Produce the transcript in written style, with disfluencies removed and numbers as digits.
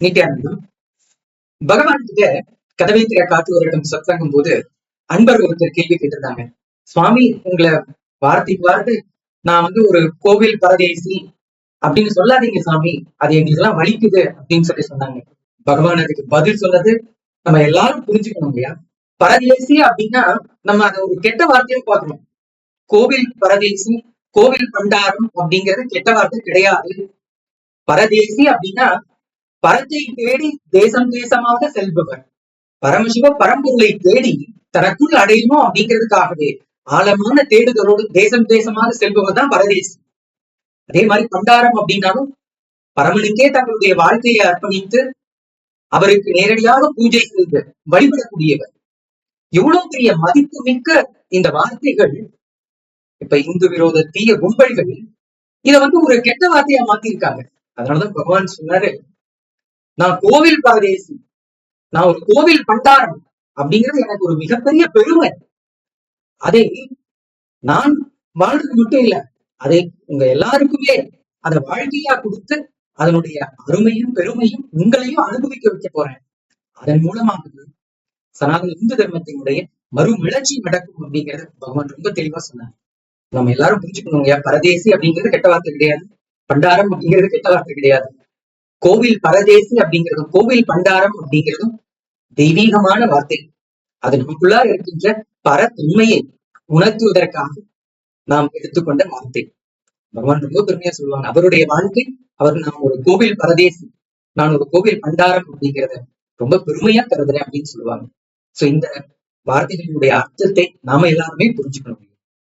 நித்யானந்தம். பகவான் கிட்ட கதவை திற காத்து வருடம் சத்சங்கும் போது அன்பர் ஒருத்தர் கேள்வி கேட்டிருந்தாங்க. சுவாமி, உங்களை வார்த்தைக்கு வார்த்தை நான் ஒரு கோவில் பரதேசி அப்படின்னு சொல்லாதீங்க சாமி, அது எங்களுக்கு எல்லாம் வலிக்குது அப்படின்னு சொன்னாங்க. பகவான் அதுக்கு பதில் சொன்னது நம்ம எல்லாரும் புரிஞ்சுக்கணும் இல்லையா? பரதேசி அப்படின்னா நம்ம அதை ஒரு கெட்ட வார்த்தையை பார்க்கணும். கோவில் பரதேசி, கோவில் பண்டாரம் அப்படிங்கிறது கெட்ட வார்த்தை கிடையாது. பரதேசி அப்படின்னா பரத்தை தேடி தேசம் தேசமாக செல்பவர். பரமசிவ பரம்பொருளை தேடி தனக்குள் அடையணும் அப்படிங்கிறதுக்காகவே ஆழமான தேடுதலோடு தேசம் தேசமாக செல்பவர் தான் பரதேசி. அதே மாதிரி பண்டாரம் அப்படின்னாலும் பரமனுக்கே தங்களுடைய வாழ்க்கையை அர்ப்பணித்து அவருக்கு நேரடியாக பூஜை செய்து வழிபடக்கூடியவர். எவ்வளவு பெரிய மதிப்பு மிக்க இந்த வார்த்தைகள். இப்ப இந்து விரோத தீய கும்பல்கள் இத ஒரு கெட்ட வார்த்தையா மாத்திருக்காங்க. அதனாலதான் பகவான் சொன்னாரு, நான் கோவில் பரதேசி, நான் ஒரு கோவில் பண்டாரம் அப்படிங்கிறது எனக்கு ஒரு மிகப்பெரிய பெருமை. அதை நான் வாழ்றது மட்டும் இல்ல, அதை உங்க எல்லாருக்குமே அதை வாழ்க்கையா கொடுத்து அதனுடைய அருமையும் பெருமையும் உங்களையும் அனுபவிக்க வைக்க போறேன். அதன் மூலமாக சனாதன இந்து தர்மத்தினுடைய மறுமலர்ச்சி நடக்கும் அப்படிங்கிறது பகவான் ரொம்ப தெளிவா சொன்னாங்க. நம்ம எல்லாரும் புரிஞ்சுக்கணும். பரதேசி அப்படிங்கிறது கெட்ட வார்த்தை கிடையாது, பண்டாரம் அப்படிங்கிறது கெட்ட வார்த்தை கிடையாது. கோவில் பரதேசி அப்படிங்கிறதும் கோவில் பண்டாரம் அப்படிங்கிறதும் தெய்வீகமான வார்த்தை. அது நமக்குள்ளார இருக்கின்ற பரத்தன்மையை உணர்த்துவதற்காக நாம் எடுத்துக்கொண்ட வார்த்தை. பகவான் ரொம்ப பெருமையா சொல்லுவாங்க, அவருடைய வாழ்க்கை நான் ஒரு கோவில் பரதேசி, நான் ஒரு கோவில் பண்டாரம் அப்படிங்கிறத ரொம்ப பெருமையா கருதுறேன் அப்படின்னு சொல்லுவாங்க. சோ இந்த வார்த்தைகளுடைய அர்த்தத்தை நாம எல்லாருமே புரிஞ்சுக்கணும்.